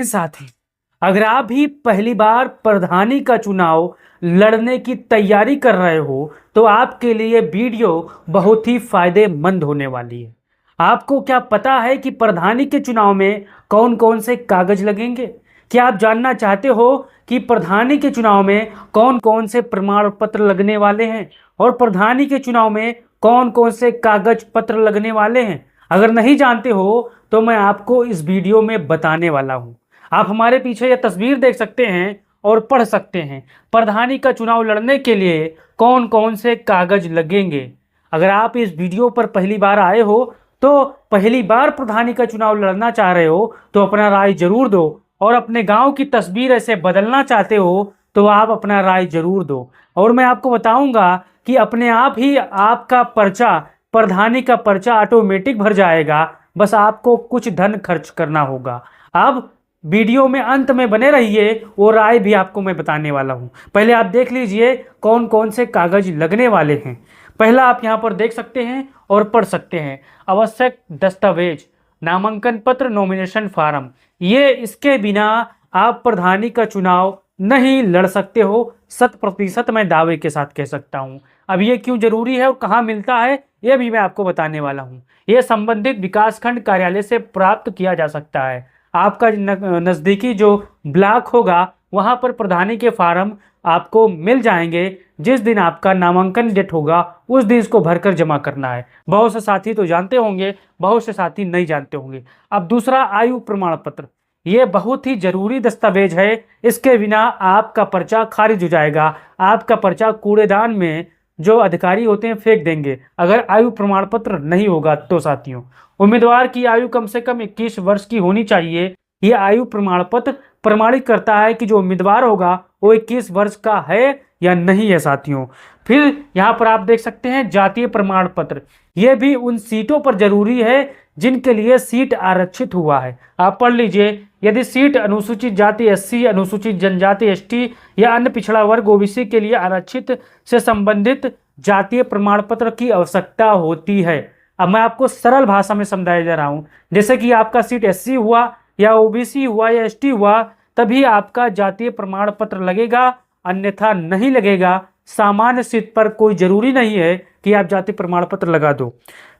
साथी, अगर आप भी पहली बार प्रधानी का चुनाव लड़ने की तैयारी कर रहे हो तो आपके लिए वीडियो बहुत ही फायदेमंद होने वाली है। आपको क्या पता है कि प्रधानी के चुनाव में कौन कौन से कागज लगेंगे? क्या आप जानना चाहते हो कि प्रधानी के चुनाव में कौन कौन से प्रमाण पत्र लगने वाले हैं और प्रधानी के चुनाव में कौन कौन से कागज पत्र लगने वाले हैं? अगर नहीं जानते हो तो मैं आपको इस वीडियो में बताने वाला हूं। आप हमारे पीछे यह तस्वीर देख सकते हैं और पढ़ सकते हैं प्रधानी का चुनाव लड़ने के लिए कौन कौन से कागज लगेंगे। अगर आप इस वीडियो पर पहली बार आए हो तो पहली बार प्रधानी का चुनाव लड़ना चाह रहे हो तो अपना राय जरूर दो, और अपने गांव की तस्वीर ऐसे बदलना चाहते हो तो आप अपना राय जरूर दो। और मैं आपको बताऊंगा कि अपने आप ही आपका पर्चा, प्रधानी का पर्चा ऑटोमेटिक भर जाएगा, बस आपको कुछ धन खर्च करना होगा। अब वीडियो में अंत में बने रहिए, वो राय भी आपको मैं बताने वाला हूं। पहले आप देख लीजिए कौन कौन से कागज लगने वाले हैं। पहला आप यहां पर देख सकते हैं और पढ़ सकते हैं, आवश्यक दस्तावेज, नामांकन पत्र, नॉमिनेशन फॉर्म। ये इसके बिना आप प्रधानी का चुनाव नहीं लड़ सकते हो, 100% मैं दावे के साथ कह सकता हूं। अब ये क्यों जरूरी है और कहाँ मिलता है ये भी मैं आपको बताने वाला हूं। ये संबंधित विकासखंड कार्यालय से प्राप्त किया जा सकता है। आपका नज़दीकी जो ब्लॉक होगा वहां पर प्रधानी के फार्म आपको मिल जाएंगे। जिस दिन आपका नामांकन डेट होगा उस दिन इसको भरकर जमा करना है। बहुत से साथी तो जानते होंगे, बहुत से साथी नहीं जानते होंगे। अब दूसरा, आयु प्रमाण पत्र। ये बहुत ही जरूरी दस्तावेज है, इसके बिना आपका पर्चा खारिज हो जाएगा। आपका पर्चा कूड़ेदान में जो अधिकारी होते हैं फेंक देंगे अगर आयु प्रमाण पत्र नहीं होगा तो। साथियों, उम्मीदवार की आयु कम से कम 21 वर्ष की होनी चाहिए। ये आयु प्रमाण पत्र प्रमाणित करता है कि जो उम्मीदवार होगा वो 21 वर्ष का है या नहीं है। साथियों, फिर यहाँ पर आप देख सकते हैं जातीय प्रमाण पत्र। ये भी उन सीटों पर जरूरी है जिनके लिए सीट आरक्षित हुआ है। आप पढ़ लीजिए, यदि सीट अनुसूचित जाति एससी, अनुसूचित जनजाति एसटी या अन्य पिछड़ा वर्ग ओबीसी के लिए आरक्षित से संबंधित जातीय प्रमाण पत्र की आवश्यकता होती है। अब मैं आपको सरल भाषा में समझाया जा रहा हूं। जैसे कि आपका सीट एससी हुआ या ओबीसी हुआ या एसटी हुआ तभी आपका जातीय प्रमाण पत्र लगेगा, अन्यथा नहीं लगेगा। सामान्य सीट पर कोई जरूरी नहीं है कि आप जाति प्रमाण पत्र लगा दो।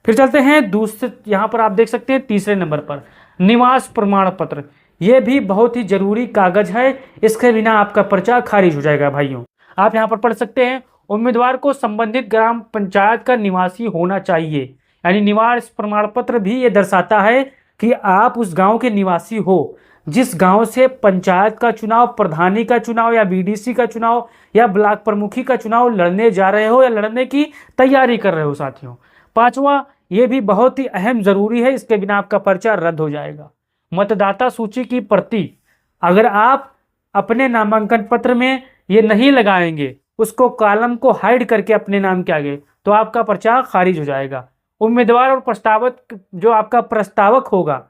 फिर चलते हैं दूसरे, यहाँ पर आप देख सकते हैं तीसरे नंबर पर निवास प्रमाण पत्र। यह भी बहुत ही जरूरी कागज है, इसके बिना आपका पर्चा खारिज हो जाएगा। भाइयों, आप यहाँ पर पढ़ सकते हैं, उम्मीदवार को संबंधित ग्राम पंचायत का निवासी होना चाहिए। यानी निवास प्रमाण पत्र भी ये दर्शाता है कि आप उस गांव के निवासी हो। जिस गांव से पंचायत का चुनाव, प्रधानी का चुनाव या बीडीसी का चुनाव या ब्लॉक प्रमुखी का चुनाव लड़ने जा रहे हो या लड़ने की तैयारी कर रहे हो। साथियों, पांचवा, ये भी बहुत ही अहम जरूरी है, इसके बिना आपका पर्चा रद्द हो जाएगा, मतदाता सूची की प्रति। अगर आप अपने नामांकन पत्र में ये नहीं लगाएंगे, उसको कॉलम को हाइड करके अपने नाम के आगे, तो आपका पर्चा खारिज हो जाएगा। उम्मीदवार और प्रस्तावक, जो आपका प्रस्तावक होगा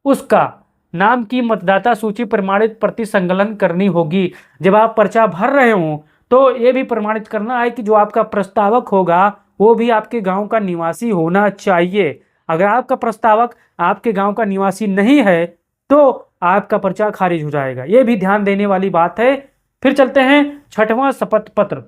उसका नाम की मतदाता सूची प्रमाणित प्रति संकलन करनी होगी। जब आप पर्चा भर रहे हो तो ये भी प्रमाणित करना है कि जो आपका प्रस्तावक होगा वो भी आपके गांव का निवासी होना चाहिए। अगर आपका प्रस्तावक आपके गांव का निवासी नहीं है तो आपका पर्चा खारिज हो जाएगा। ये भी ध्यान देने वाली बात है। फिर चलते हैं छठवां, शपथ पत्र।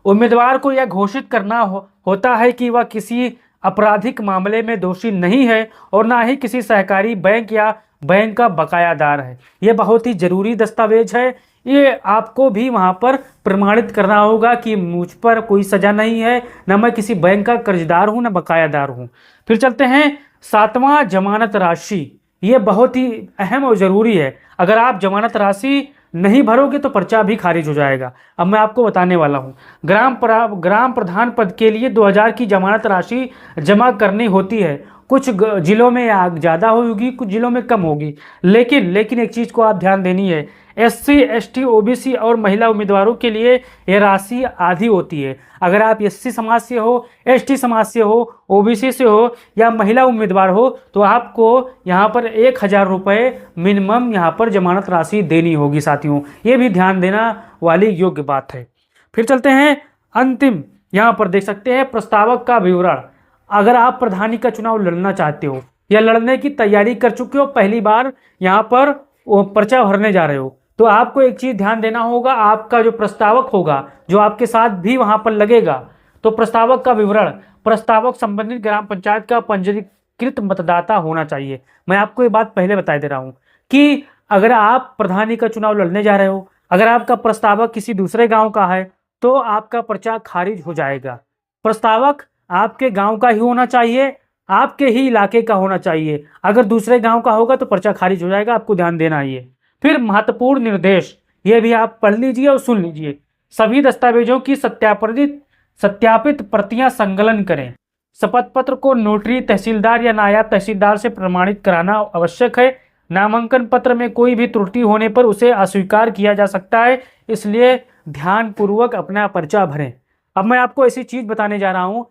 उम्मीदवार को यह घोषित करना होता है कि वह किसी आपराधिक मामले में दोषी नहीं है और ना ही किसी सहकारी बैंक या बैंक का बकायादार है। यह बहुत ही जरूरी दस्तावेज है। ये आपको भी वहां पर प्रमाणित करना होगा कि मुझ पर कोई सजा नहीं है, न मैं किसी बैंक का कर्जदार हूं, न बकायादार हूं। फिर चलते हैं सातवां, जमानत राशि। ये बहुत ही अहम और जरूरी है। अगर आप जमानत राशि नहीं भरोगे तो पर्चा भी खारिज हो जाएगा। अब मैं आपको बताने वाला हूँ। ग्राम प्रधान पद के लिए 2000 की जमानत राशि जमा करनी होती है। कुछ जिलों में ज़्यादा होगी, कुछ जिलों में कम होगी। लेकिन एक चीज़ को आप ध्यान देनी है, एससी, एसटी, ओबीसी और महिला उम्मीदवारों के लिए यह राशि आधी होती है। अगर आप एससी समाज से हो, एसटी समाज से हो, ओबीसी से हो या महिला उम्मीदवार हो तो आपको यहाँ पर 1000 रुपये मिनिमम यहाँ पर जमानत राशि देनी होगी। साथियों, ये भी ध्यान देना वाली योग्य बात है। फिर चलते हैं अंतिम, यहाँ पर देख सकते हैं प्रस्तावक का विवरण। अगर आप प्रधानी का चुनाव लड़ना चाहते हो या लड़ने की तैयारी कर चुके हो, पहली बार यहाँ पर वो पर्चा भरने जा रहे हो तो आपको एक चीज़ ध्यान देना होगा, आपका जो प्रस्तावक होगा जो आपके साथ भी वहाँ पर लगेगा, तो प्रस्तावक का विवरण, प्रस्तावक संबंधित ग्राम पंचायत का पंजीकृत मतदाता होना चाहिए। मैं आपको ये बात पहले बता दे रहा हूँ कि अगर आप प्रधानी का चुनाव लड़ने जा रहे हो, अगर आपका प्रस्तावक किसी दूसरे गाँव का है तो आपका पर्चा खारिज हो जाएगा। प्रस्तावक आपके गाँव का ही होना चाहिए, आपके ही इलाके का होना चाहिए। अगर दूसरे गांव का होगा तो पर्चा खारिज हो जाएगा, आपको ध्यान देना है ये। फिर महत्वपूर्ण निर्देश, ये भी आप पढ़ लीजिए और सुन लीजिए। सभी दस्तावेजों की सत्यापित प्रतियां संकलन करें। शपथ पत्र को नोटरी, तहसीलदार या नायब तहसीलदार से प्रमाणित कराना आवश्यक है। नामांकन पत्र में कोई भी त्रुटि होने पर उसे अस्वीकार किया जा सकता है, इसलिए ध्यानपूर्वक अपना पर्चा भरें। अब मैं आपको ऐसी चीज बताने जा रहा हूं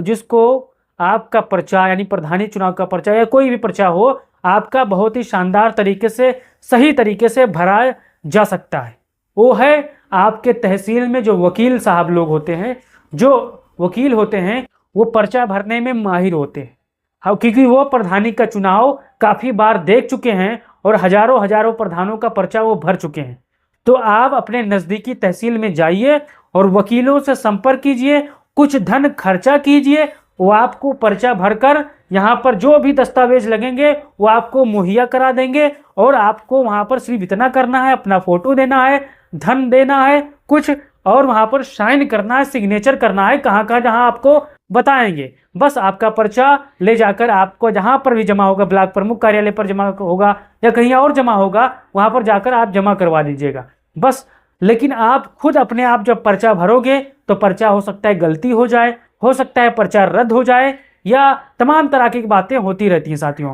जिसको आपका पर्चा यानी प्रधानी चुनाव का पर्चा या कोई भी पर्चा हो, आपका बहुत ही शानदार तरीके से, सही तरीके से भरा जा सकता है। वो है आपके तहसील में जो वकील साहब लोग होते हैं, जो वकील होते हैं वो पर्चा भरने में माहिर होते हैं। हाँ, क्योंकि वो प्रधानी का चुनाव काफ़ी बार देख चुके हैं और हजारों प्रधानों का पर्चा वो भर चुके हैं। तो आप अपने नज़दीकी तहसील में जाइए और वकीलों से संपर्क कीजिए, कुछ धन खर्चा कीजिए, वो आपको पर्चा भरकर यहाँ पर जो भी दस्तावेज लगेंगे वो आपको मुहैया करा देंगे और आपको वहाँ पर सिर्फ इतना करना है, अपना फोटो देना है, धन देना है कुछ, और वहाँ पर साइन करना है, सिग्नेचर करना है, कहाँ कहाँ जहाँ आपको बताएंगे। बस आपका पर्चा ले जाकर आपको जहाँ पर भी जमा होगा, ब्लॉक प्रमुख कार्यालय पर जमा होगा या कहीं और जमा होगा, वहाँ पर जाकर आप जमा करवा दीजिएगा बस। लेकिन आप खुद अपने आप जब पर्चा भरोगे तो पर्चा हो सकता है गलती हो जाए, हो सकता है पर्चा रद्द हो जाए, या तमाम तरह की बातें होती रहती हैं साथियों।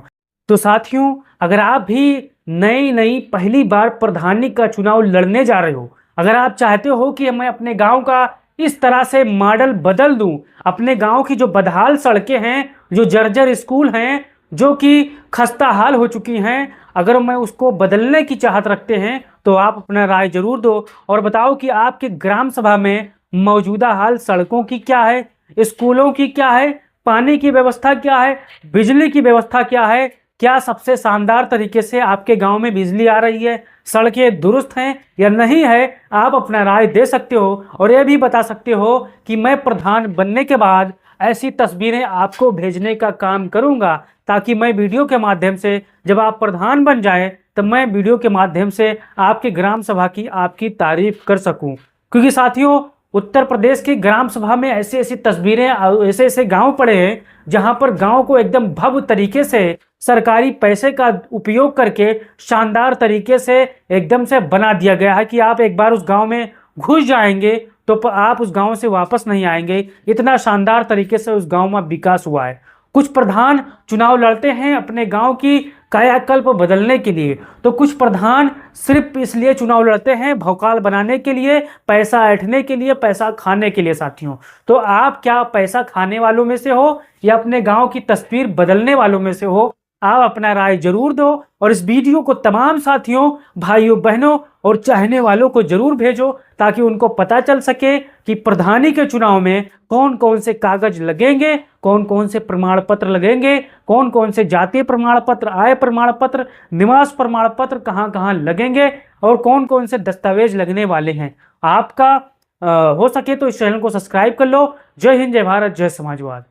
तो साथियों, अगर आप भी नई पहली बार प्रधानी का चुनाव लड़ने जा रहे हो, अगर आप चाहते हो कि मैं अपने गांव का इस तरह से मॉडल बदल दूं, अपने गांव की जो बदहाल सड़कें हैं, जो जर्जर स्कूल हैं, जो कि खस्ता हाल हो चुकी हैं, अगर मैं उसको बदलने की चाहत रखते हैं तो आप अपना राय जरूर दो और बताओ कि आपके ग्राम सभा में मौजूदा हाल सड़कों की क्या है, स्कूलों की क्या है, पानी की व्यवस्था क्या है, बिजली की व्यवस्था क्या है, क्या सबसे शानदार तरीके से आपके गांव में बिजली आ रही है, सड़कें दुरुस्त हैं या नहीं है। आप अपना राय दे सकते हो और यह भी बता सकते हो कि मैं प्रधान बनने के बाद ऐसी तस्वीरें आपको भेजने का काम करूंगा, ताकि मैं वीडियो के माध्यम से जब आप प्रधान बन जाएं तब मैं वीडियो के माध्यम से आपके ग्राम सभा की आपकी तारीफ कर सकूं। क्योंकि साथियों, उत्तर प्रदेश की ग्राम सभा में ऐसी ऐसी तस्वीरें, ऐसे ऐसे गांव पड़े हैं जहां पर गांव को एकदम भव्य तरीके से सरकारी पैसे का उपयोग करके शानदार तरीके से एकदम से बना दिया गया है कि आप एक बार उस गांव में घुस जाएंगे तो आप उस गांव से वापस नहीं आएंगे। इतना शानदार तरीके से उस गांव में विकास हुआ है। कुछ प्रधान चुनाव लड़ते हैं अपने गांव की कायाकल्प बदलने के लिए, तो कुछ प्रधान सिर्फ इसलिए चुनाव लड़ते हैं भौकाल बनाने के लिए, पैसा ऐंठने के लिए, पैसा खाने के लिए। साथियों, तो आप क्या पैसा खाने वालों में से हो या अपने गांव की तस्वीर बदलने वालों में से हो? आप अपना राय जरूर दो और इस वीडियो को तमाम साथियों, भाइयों, बहनों और चाहने वालों को जरूर भेजो, ताकि उनको पता चल सके कि प्रधानी के चुनाव में कौन कौन से कागज लगेंगे, कौन कौन से प्रमाण पत्र लगेंगे, कौन कौन से जातीय प्रमाण पत्र, आय प्रमाण पत्र, निवास प्रमाण पत्र कहाँ कहाँ लगेंगे और कौन कौन से दस्तावेज लगने वाले हैं। आपका हो सके तो इस चैनल को सब्सक्राइब कर लो। जय हिंद, जय भारत, जय समाजवाद।